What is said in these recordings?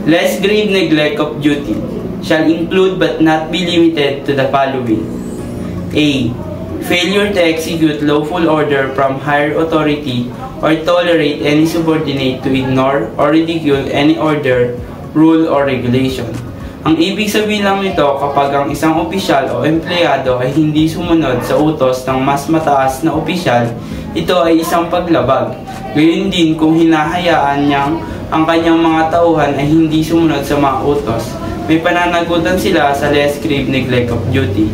Less grave neglect of duty shall include but not be limited to the following. A. Failure to execute lawful order from higher authority or tolerate any subordinate to ignore or ridicule any order, rule, or regulation. Ang ibig sabihin lang nito kapag ang isang opisyal o empleyado ay hindi sumunod sa utos ng mas mataas na opisyal, ito ay isang paglabag. Gayon din kung hinahayaan niyang ang kanyang mga tauhan ay hindi sumunod sa mga utos, may pananagutan sila sa less grave neglect of duty.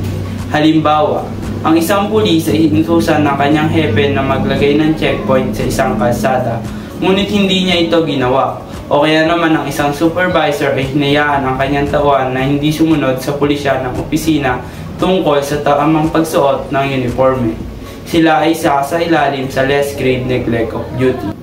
Halimbawa, ang isang pulis ay inutusan ng kanyang hepe na maglagay ng checkpoint sa isang kalsada, ngunit hindi niya ito ginawa. O kaya naman ang isang supervisor ay hinayaan ang kanyang tauhan na hindi sumunod sa pulisya ng opisina tungkol sa tamang pagsuot ng uniforme. Sila ay isa sa ilalim sa less grave neglect of duty.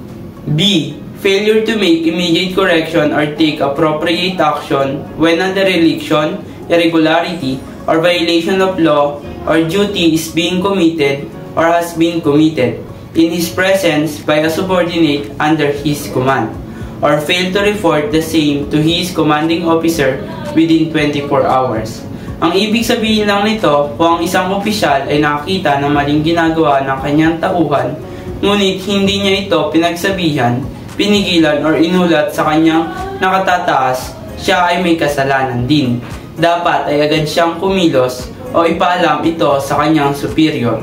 B. Failure to make immediate correction or take appropriate action when a dereliction, irregularity, or violation of law or duty is being committed or has been committed in his presence by a subordinate under his command, or fail to report the same to his commanding officer within 24 hours. Ang ibig sabihin lang nito, kung ang isang opisyal ay nakakita na maling ginagawa ng kanyang tauhan, ngunit hindi niya ito pinagsabihan, pinigilan, or inulat sa kanyang nakatataas, siya ay may kasalanan din. Dapat ay agad siyang kumilos o ipaalam ito sa kanyang superior.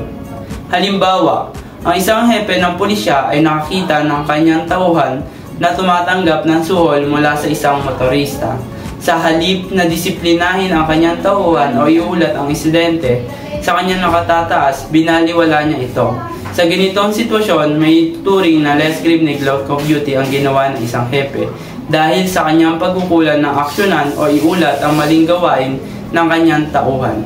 Halimbawa, ang isang hepe ng pulisya ay nakakita ng kanyang tauhan na tumatanggap ng suhol mula sa isang motorista. Sa halip na disiplinahin ang kanyang tauhan o iulat ang insidente sa kanyang nakatataas, binaliwala niya ito. Sa ganitong sitwasyon, may tuturing na less grave neglect of duty ang ginawa ng isang hepe dahil sa kanyang pagkukulan ng aksyonan o iulat ang maling gawain ng kanyang tauhan.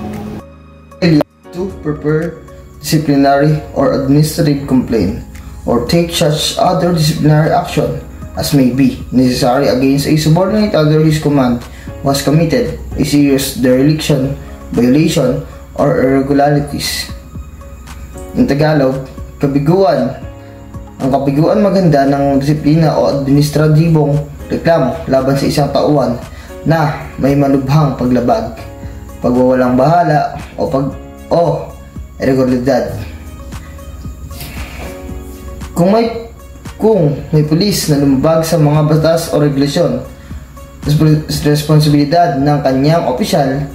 To prepare disciplinary or administrative complaint or take such other disciplinary action as may be necessary against a subordinate under his command was committed a serious dereliction, violation, or irregularities. In Tagalog, kabiguan. Ang kabiguan maganda ng disiplina o administratibong reklamo laban sa isang tauhan na may malubhang paglabag, pagwawalang bahala o irregularidad. Kung may pulis na lumabag sa mga batas o regulasyon, responsibilidad ng kanyang opisyal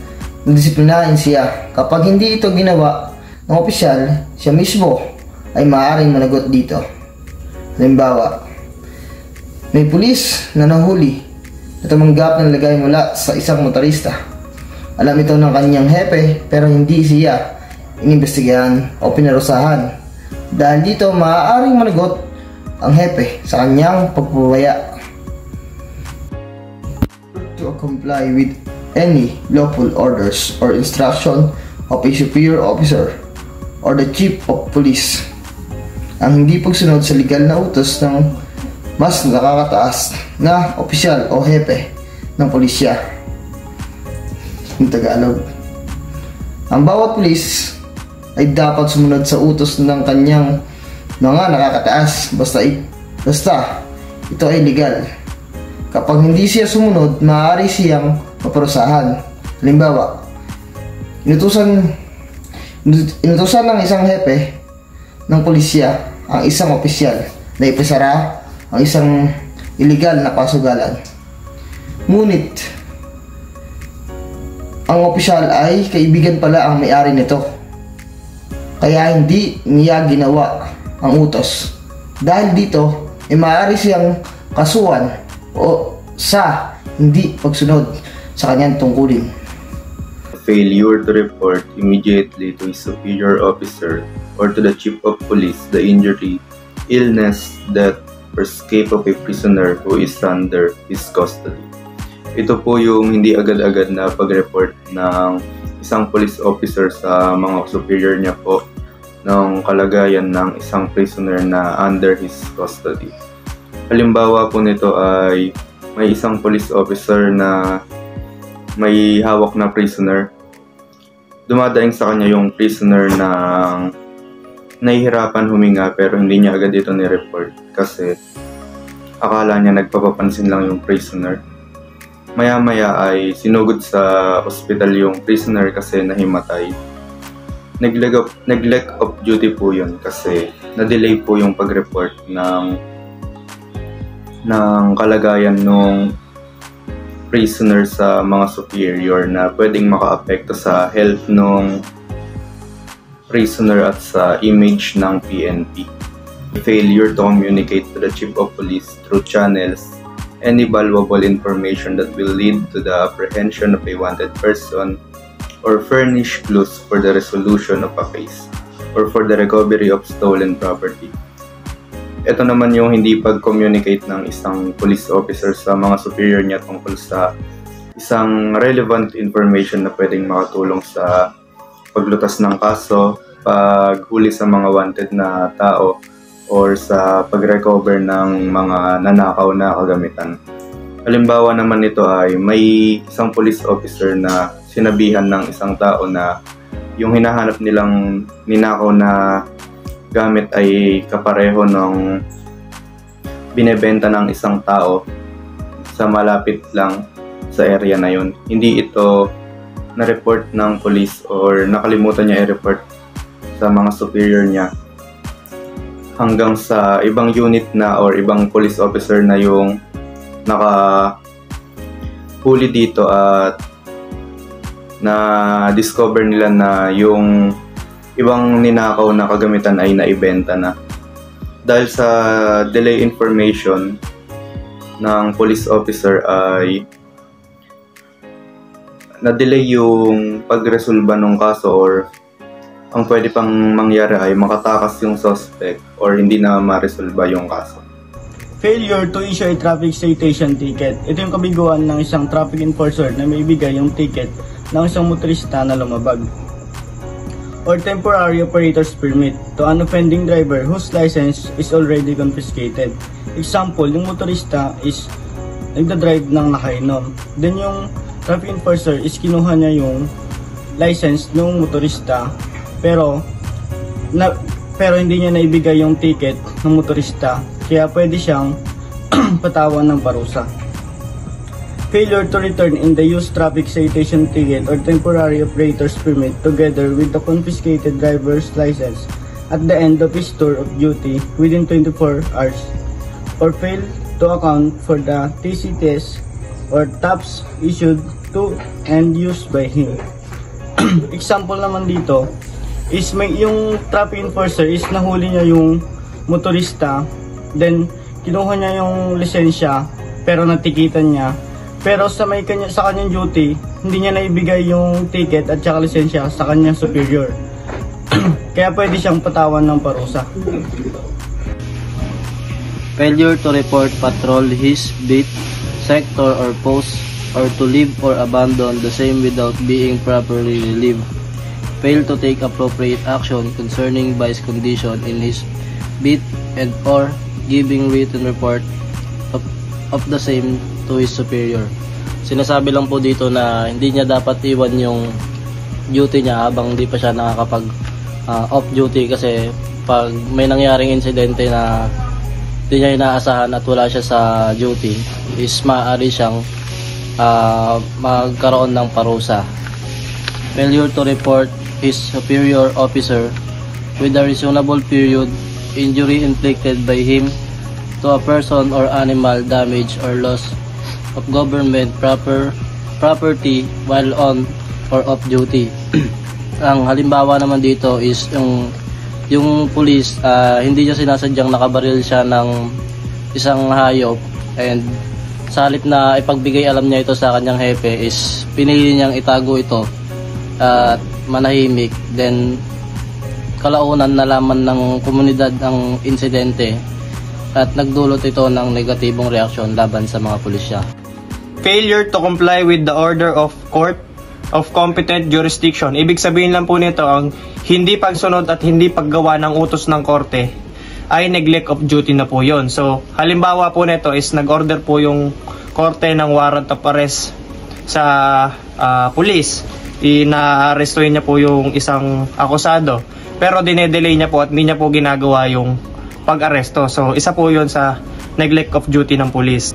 na disiplinahin siya. Kapag hindi ito ginawa ng opisyal, siya mismo ay maaaring managot dito. Halimbawa, may pulis na nahuli na tumanggap ng lagay mula sa isang motorista. Alam ito ng kanyang hepe pero hindi siya inimbestigahan o pinarusahan. Dahil dito maaaring managot ang hepe sa kanyang pagpapabaya. To comply with any lawful orders or instruction of a superior officer or the chief of police. Ang hindi pagsunod sa legal na utos ng mas nakakataas na opisyal o hepe ng pulisya. Yung Tagalog. Ang bawat pulis ay dapat sumunod sa utos ng kanyang mga nakakataas basta ito ay legal. Kapag hindi siya sumunod, maaari siyang maparusahan. Halimbawa, inutusan ng isang hepe ng pulisya ang isang opisyal na ipasara ang isang illegal na pasugalan. Ngunit, ang opisyal ay kaibigan pala ang may-ari nito. Kaya hindi niya ginawa ang utos. Dahil dito, ay maaari siyang kasuhan o sa hindi pagsunod sa kanyang tungkulin. Failure to report immediately to his superior officer or to the chief of police the injury, illness, death, or escape of a prisoner who is under his custody. Ito po yung hindi agad-agad na pag-report ng isang police officer sa mga superior niya po ng kalagayan ng isang prisoner na under his custody. Halimbawa po nito ay may isang police officer na may hawak na prisoner. Dumadaing sa kanya yung prisoner na nahihirapan huminga pero hindi niya agad ito ni-report kasi akala niya nagpapapansin lang yung prisoner. maya-maya ay sinugod sa ospital yung prisoner kasi nahimatay. Neglect of duty po yun kasi na-delay po yung pag-report ng kalagayan ng prisoner sa mga superior na pwedeng maka-apekto sa health ng prisoner at sa image ng PNP. Failure to communicate to the Chief of Police through channels any valuable information that will lead to the apprehension of a wanted person or furnish clues for the resolution of a case or for the recovery of stolen property. Ito naman yung hindi pag-communicate ng isang police officer sa mga superior niya tungkol sa isang relevant information na pwedeng makatulong sa paglutas ng kaso, paghuli sa mga wanted na tao, or sa pag-recover ng mga nanakaw na kagamitan. Halimbawa naman nito ay may isang police officer na sinabihan ng isang tao na yung hinahanap nilang ninakaw na gamit ay kapareho ng binebenta ng isang tao sa malapit lang sa area na yun. Hindi ito na-report ng police or nakalimutan niya i-report sa mga superior niya hanggang sa ibang unit na or ibang police officer na yung nakahuli dito at na-discover nila na yung ibang ninakaw na kagamitan ay naibenta na. Dahil sa delay information ng police officer ay na-delay yung pagresolba ng kaso or ang pwede pang mangyari ay makatakas yung suspect or hindi na ma-resolba yung kaso. Failure to issue a traffic citation ticket. Ito yung kabiguan ng isang traffic enforcer na may ibigay yung ticket ng isang motorista na lumabag. Or temporary operator's permit to an offending driver whose license is already confiscated. Example, yung motorista is nagdadrive ng nakainom. Then yung traffic enforcer is kinuha niya yung license ng motorista pero hindi niya naibigay yung ticket ng motorista kaya pwede siyang patawan ng parusa. Failure to return in the used traffic citation ticket or temporary operator's permit together with the confiscated driver's license at the end of his tour of duty within 24 hours or fail to account for the TCTS or TAPS issued to and used by him. Example naman dito is yung traffic enforcer is nahuli niya yung motorista, then kinuha niya yung lisensya pero natikitan niya. Pero sa kanyang duty, hindi niya naibigay yung ticket at saka lisensya sa kanyang superior. Kaya pwede siyang patawan ng parusa. Failure to report patrol his beat, sector or post or to leave or abandon the same without being properly relieved. Fail to take appropriate action concerning vice condition in his beat and or giving written report of the same to his superior. Sinasabi lang po dito na hindi niya dapat iwan yung duty niya habang hindi pa siya nakakapag off duty kasi pag may nangyaring insidente na hindi niya inaasahan at wala siya sa duty is maaari siyang magkaroon ng parusa. Failure to report his superior officer with a reasonable period injury inflicted by him to a person or animal, damage or loss of government property while on or off duty. Ang halimbawa naman dito is yung police, hindi niya sinasadyang nakabaril siya ng isang hayop and sa halip na ipagbigay alam niya ito sa kanyang hepe is pinili niyang itago ito at manahimik, then kalaunan nalaman ng komunidad ang insidente at nagdulot ito ng negatibong reaksyon laban sa mga pulisya. Failure to comply with the order of court of competent jurisdiction. Ibig sabihin lang po nito ang hindi pagsunod at hindi paggawa ng utos ng korte ay neglect of duty na po yon. So halimbawa po nito is nag-order po yung korte ng warrant of arrest sa police. Ina-arrestuhin niya po yung isang akusado pero dinedelay niya po at hindi niya po ginagawa yung pag-aresto. So isa po yun sa neglect of duty ng police.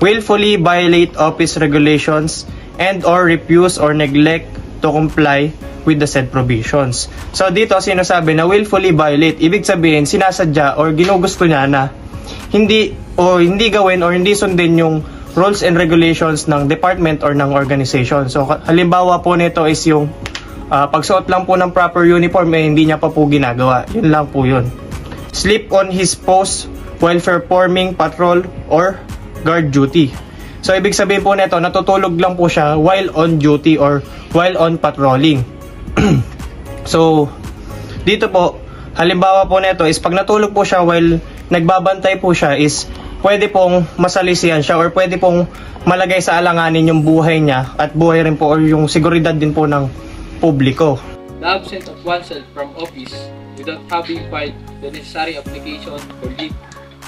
willfully violate office regulations and or refuse or neglect to comply with the said provisions. So dito sinasabi na willfully violate, ibig sabihin sinasadya or ginugusto niya na hindi gawin or hindi sundin yung rules and regulations ng department or ng organization. So halimbawa po nito is yung pagsuot lang po ng proper uniform hindi niya pa po ginagawa. Yun lang po yun. Sleep on his post while performing patrol or guard duty. So ibig sabihin po nito, natutulog lang po siya while on duty or while on patrolling. So dito po, halimbawa po nito is pag natulog po siya while nagbabantay po siya is pwede pong masalisihan siya or pwede pong malagay sa alanganin yung buhay niya at buhay rin po or yung seguridad din po ng publiko. The absence of oneself from office without having filed the necessary application for leave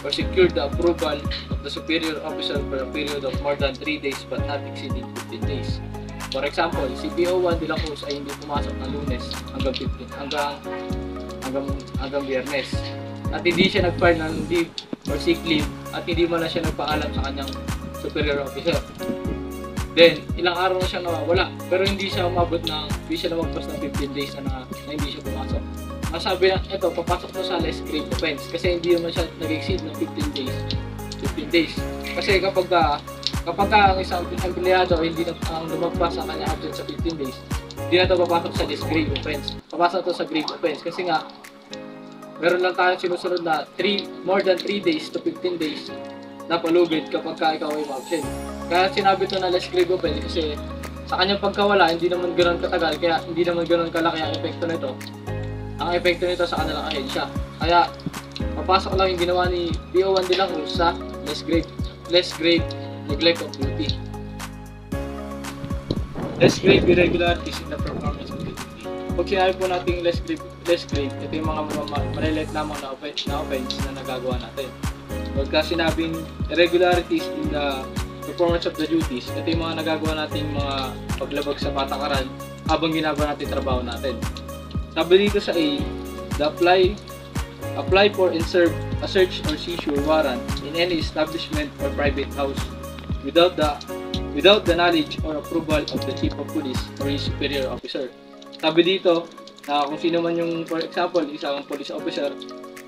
or secured the approval of the superior officer for a period of more than 3 days but not exceeding 15 days. For example, si PO1 de la Cruz ay hindi pumasok ng Lunes hanggang Biyernes at hindi siya nag-file ng leave or sick leave at hindi man na siya nagpaalam sa kanyang superior officer. Then, ilang araw na siya nawawala pero hindi siya lumagpas ng 15 days na hindi siya pumasok. Masabi na, ito, papasok mo sa less grave offense kasi hindi naman siya nag-exceed ng 15 days. Kasi kapag ang isang empleyado hindi na lumagpas sa kanya absent sa 15 days, hindi na ito papasok sa less grave offense. Papasok ito sa grave offense kasi nga, meron lang tayong sinusunod na more than 3 days to 15 days na palugid kapag ikaw ay absent. Kaya sinabi ito na less grave offense kasi sa kanyang pagkawala, hindi naman ganoon katagal, kaya hindi naman ganoon kalaki ang epekto nito. Ang epekto nito sa kanilang ahensya. Kaya, papasok lang yung ginawa ni PO1 de la Cruz sa less grave neglect of duty. Less grave irregularities in the performance of duty. Pag sinabi po natin less grave, ito yung mga maliliit lamang na offense na nagagawa natin. Pagka sinabing irregularities in the performance of the duties, ito yung mga nagagawa natin mga paglabag sa patakaran habang ginagawa natin trabaho natin. Sabi dito sa A, apply for and serve a search or seizure warrant in any establishment or private house without the knowledge or approval of the chief of police or his superior officer. Sabi dito na kung sino man yung, for example, isang police officer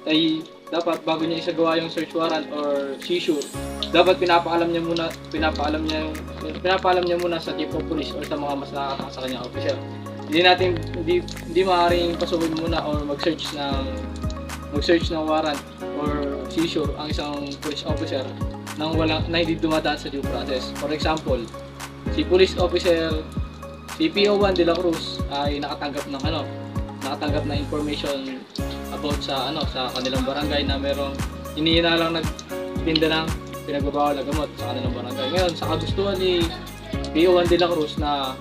ay dapat bago niya isagawa yung search warrant or seizure, dapat pinapaalam niya muna sa chief of police or sa mga mas nakakataas sa kanyang officer. Hindi maaaring pasukin muna or mag-search ng warrant or seizure ang isang police officer na hindi dumadaan sa due process. For example, si PO1 de la Cruz ay nakatanggap ng information about sa kanilang barangay na merong hinihinalang nagtinda ng pinagbabawal na gamot sa kanilang barangay. Ngayon, sa kagustuhan ni PO1 de la Cruz na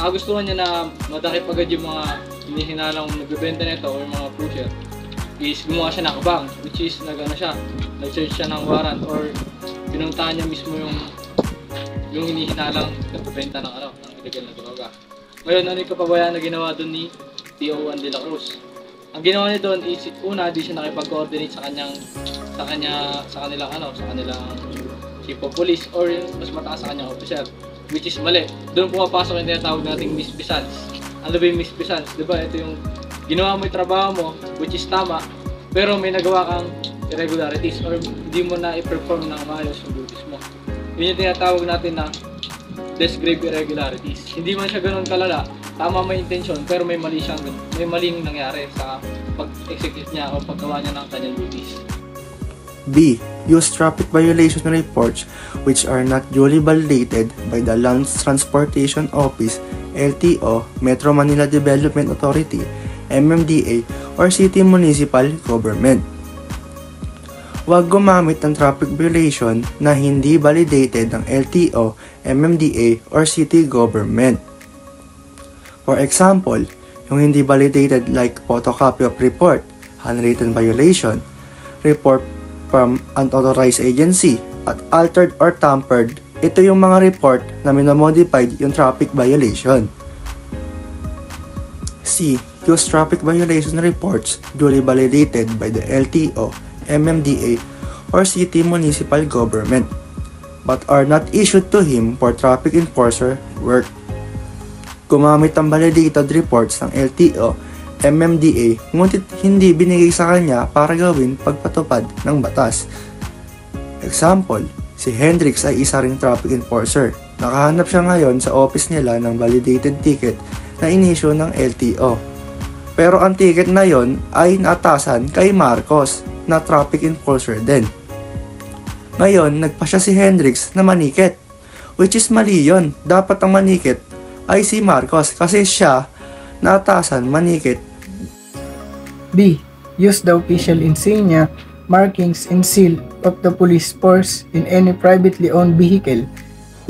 gusto niya na madakip agad yung mga hinihinalang nagbebenta nito o yung mga pusher is gumawa siya ng kabang, which is nag-search siya ng warrant or pinuntahan niya mismo yung hinihinalang nagbebenta ng illegal na droga. Ngayon, ano yung kapabayaan na ginawa doon ni PO1 de la Cruz? Ang ginawa niya doon is una, di siya nakipag-coordinate sa kanilang chief of police or yung mas mataas sa kanyang officer, which is mali. Doon pumapasok yung tinatawag nating misfeasance. Ano ba yung misfeasance? Diba? Ito yung ginawa mo yung trabaho mo, which is tama, pero may nagawa kang irregularities or hindi mo na i-perform ng maayos yung duties mo. Yun yung tinatawag natin na less grave irregularities. Hindi man siya ganun kalala, tama may intention, pero may maling nangyari sa pag-execute niya o paggawa niya ng kanyang duties. B. Use traffic violation reports which are not duly validated by the Land Transportation Office, LTO, Metro Manila Development Authority, MMDA, or City Municipal Government. Huwag gumamit ng traffic violation na hindi validated ng LTO, MMDA, or City Government. For example, yung hindi validated like photocopy of report, handwritten violation, report from unauthorized agency, at altered or tampered, ito yung mga report na minamodified yung traffic violation. C. Use traffic violation reports duly validated by the LTO, MMDA, or City Municipal Government. but are not issued to him for traffic enforcer work. Gumamit ang validated reports ng LTO, MMDA, ngunit hindi binigay sa kanya para gawin pagpatupad ng batas. Example, si Hendrix ay isa ring traffic enforcer. Nakahanap siya ngayon sa office nila ng validated ticket na inisyu ng LTO. Pero ang ticket na yon ay naatasan kay Marcos na traffic enforcer din. Ngayon, nagpa siya si Hendrix na manikit, which is mali yun. Dapat ang manikit ay si Marcos kasi siya naatasan manikit. B. Use the official insignia, markings, and seal of the police force in any privately owned vehicle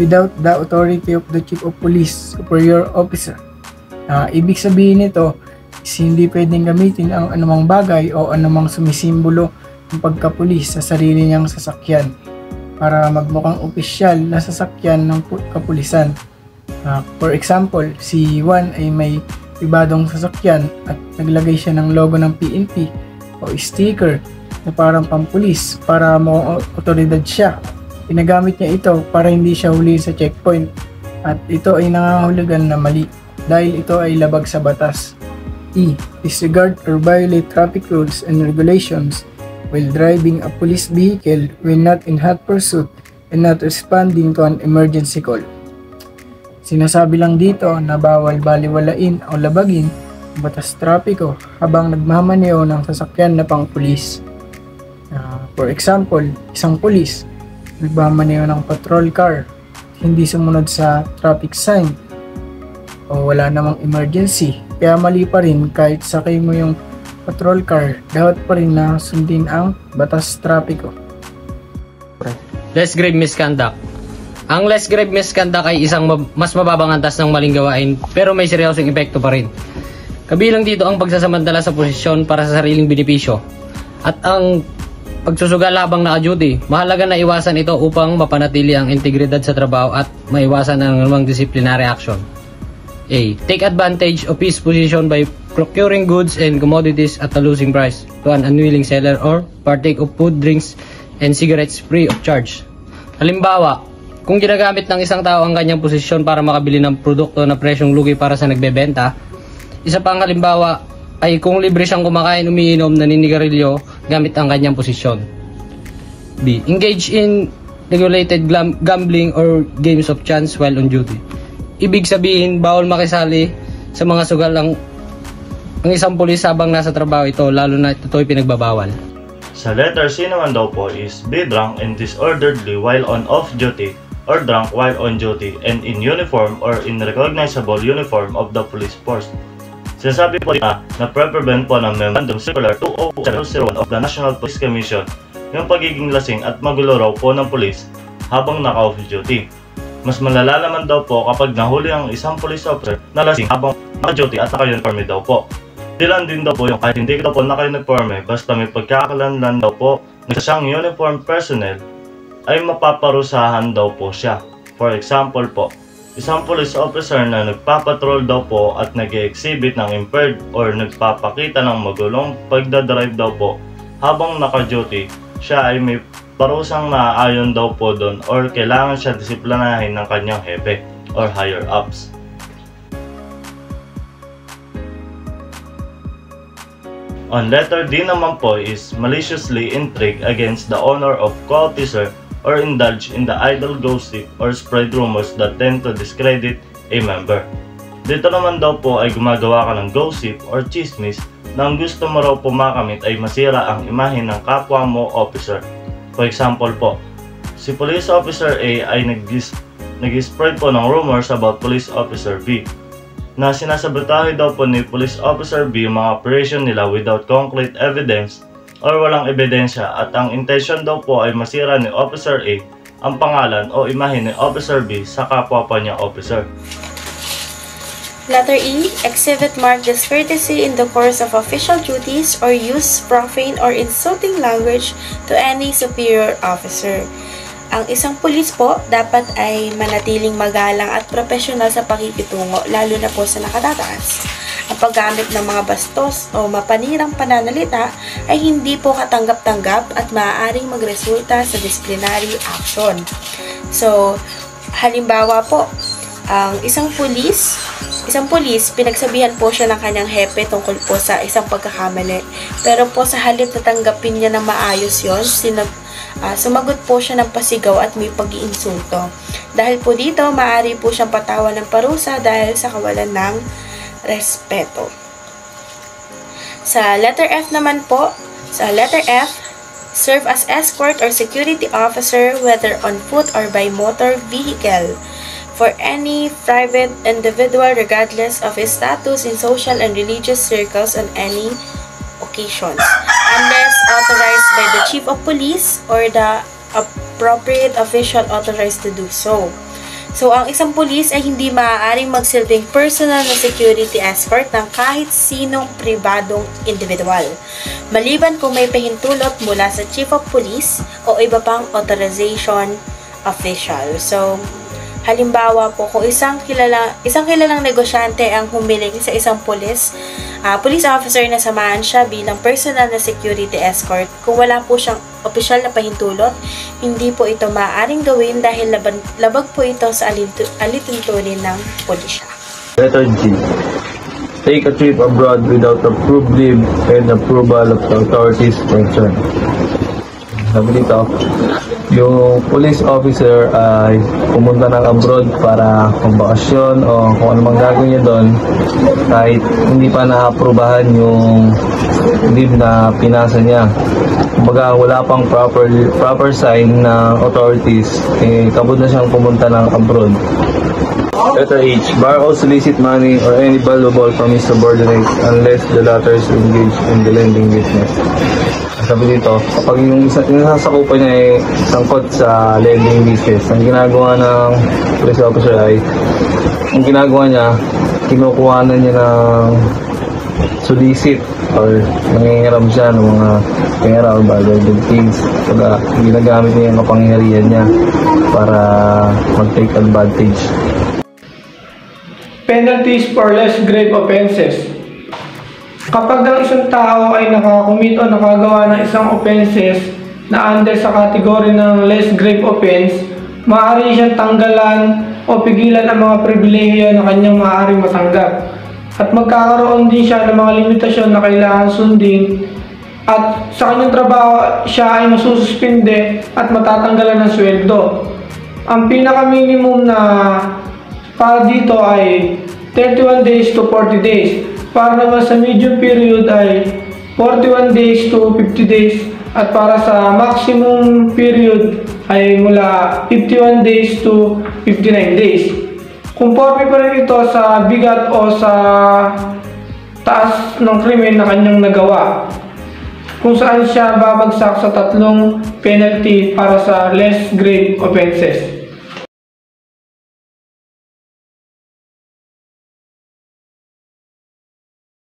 without the authority of the Chief of Police Superior Officer. Ibig sabihin nito is hindi pwedeng gamitin ang anumang bagay o anumang sumisimbolo ng pagkapulis sa sarili niyang sasakyan para magmukhang opisyal na sasakyan ng kapulisan. For example, si Juan ay may pribadong sasakyan at naglagay siya ng logo ng PNP o sticker na parang pampulis para mukhang otoridad siya. Ginagamit niya ito para hindi siya huli sa checkpoint at ito ay nangangahulugan na mali dahil ito ay labag sa batas. E. Disregard or violate traffic rules and regulations while driving a police vehicle when not in hot pursuit and not responding to an emergency call. Sinasabi lang dito na bawal baliwalain o labagin ang batas trapiko habang nagmamaneho ng sasakyan na pang-pulis. For example, isang pulis nagmamaneho ng patrol car, hindi sumunod sa traffic sign o wala namang emergency, kaya mali pa rin kahit sakay mo yung patrol car, dapat pa rin na sundin ang batas trapiko. Less grave misconduct. Ang less grave misconduct ay isang mas mababang antas ng maling gawain pero may seryosong epekto pa rin. Kabilang dito ang pagsasamantala sa posisyon para sa sariling benepisyo at ang pagsusugal habang naka-duty. Mahalaga na iwasan ito upang mapanatili ang integridad sa trabaho at maiwasan ang anumang disciplinary action. A. Take advantage of his position by procuring goods and commodities at a losing price to an unwilling seller or partake of food, drinks, and cigarettes free of charge. Halimbawa, kung ginagamit ng isang tao ang kanyang posisyon para makabili ng produkto na presyong lugi para sa nagbebenta, isa pang halimbawa ay kung libre siyang kumakain, umiinom, naninigarilyo gamit ang kanyang posisyon. B. Engage in regulated gambling or games of chance while on duty. Ibig sabihin, bawal makisali sa mga sugal ang isang pulis habang nasa trabaho ito, lalo na ito'y pinagbabawal. Sa letter C naman daw po is be drunk and disorderly while on off-duty or drunk while on duty and in uniform or in recognizable uniform of the police force. Sinasabi po na pre-prevent po ng Memorandum Circular 20701 of the National Police Commission yung pagiging lasing at magulo raw po ng police habang naka-off-duty. Mas malala naman daw po kapag nahuli ang isang police officer na lasing habang naka-duty at naka-uniforme daw po. Dilan din daw po yung kahit hindi daw po naka-uniforme basta may pagkakalanlan daw po na siyang uniform personnel ay mapaparusahan daw po siya. For example po, isang police officer na nagpapatrol daw po at nag-exhibit ng impaired or nagpapakita ng magulong pagdadrive daw po habang naka-duty, siya ay may parusang naaayon daw po doon or kailangan siya disiplinahin ng kanyang hepe or higher ups. On letter D naman po is maliciously intrigue against the honor of co-officer or indulge in the idle gossip or spread rumors that tend to discredit a member. Dito naman daw po ay gumagawa ka ng gossip or chismis na ang gusto mo raw po makamit ay masira ang imahe ng kapwa mo officer. For example po, si Police Officer A ay nag-spread po ng rumors about Police Officer B na sinasabotahe daw po ni Police Officer B yung mga operation nila without concrete evidence or walang ebidensya at ang intention daw po ay masira ni Officer A ang pangalan o imahe ni Officer B sa kapwa pa niya officer. Letter E. Exhibit marked discourtesy in the course of official duties or use profane or insulting language to any superior officer. Ang isang pulis po dapat ay manatiling magalang at profesional sa pakikitungo, lalo na po sa nakatataas. Ang paggamit ng mga bastos o mapanirang pananalita ay hindi po katanggap-tanggap at maaaring magresulta sa disciplinary action. So, halimbawa po, ang isang pulis, pinagsabihan po siya ng kanyang hepe tungkol po sa isang pagkakamali. Pero po sa halip na tanggapin niya na maayos yon, sumagot po siya ng pasigaw at may pag-iinsulto. Dahil po dito, maaari po siyang patawan ng parusa dahil sa kawalan ng respeto. Sa letter F naman po, serve as escort or security officer whether on foot or by motor vehicle for any private individual regardless of his status in social and religious circles on any occasions, unless authorized by the chief of police or the appropriate official authorized to do so. So, ang isang pulis ay hindi maaaring magsilbing personal na security escort ng kahit sinong pribadong individual, maliban kung may pahintulot mula sa chief of police o iba pang authorization official. So, halimbawa po, kung isang kilalang negosyante ang humiling sa isang police officer na samahan siya bilang personal na security escort, kung wala po siyang opisyal na pahintulot, hindi po ito maaaring gawin dahil labag po ito sa alituntunin ng pulisya. Letter G. Take a trip abroad without approved leave and approval of the authorities concerned. Sabi dito, yung police officer ay pumunta ng abroad para magbakasyon o kung ano mang gagawin niya doon kahit hindi pa na-aprobahan yung leave na pinasa niya. Kumbaga wala pang proper sign ng authorities, kabod na siyang pumunta ng abroad. Letter H. Borrow, solicit money or any valuable from his subordinates unless the latter is engaged in the lending business. Sabi dito, kapag yung nasasakupan niya ay sangkot sa lending business, ang ginagawa ng police officer ay, ang ginagawa niya, kinukuhanan niya ng solicit or nangingiram siya ng mga pera or bagay things. Kaya ginagamit niya yung kapangyarihan niya para mag-take advantage. Penalties for less grave offenses. Kapag ang isang tao ay nakakumit o nakagawa ng isang offenses na under sa kategory ng less grave offense, maaari siyang tanggalan o pigilan ang mga pribilehiyo na kanyang maaaring matanggap. At magkakaroon din siya ng mga limitasyon na kailangan sundin, at sa kanyang trabaho siya ay masususpinde at matatanggalan ng sweldo. Ang pinaka-minimum na para dito ay 31 days to 40 days. Para naman sa medium period ay 41 days to 50 days. At para sa maximum period ay mula 51 days to 59 days. Conforme pa rin ito sa bigat o sa taas ng krimen na kanyang nagawa, kung saan siya babagsak sa tatlong penalty para sa less grave offenses.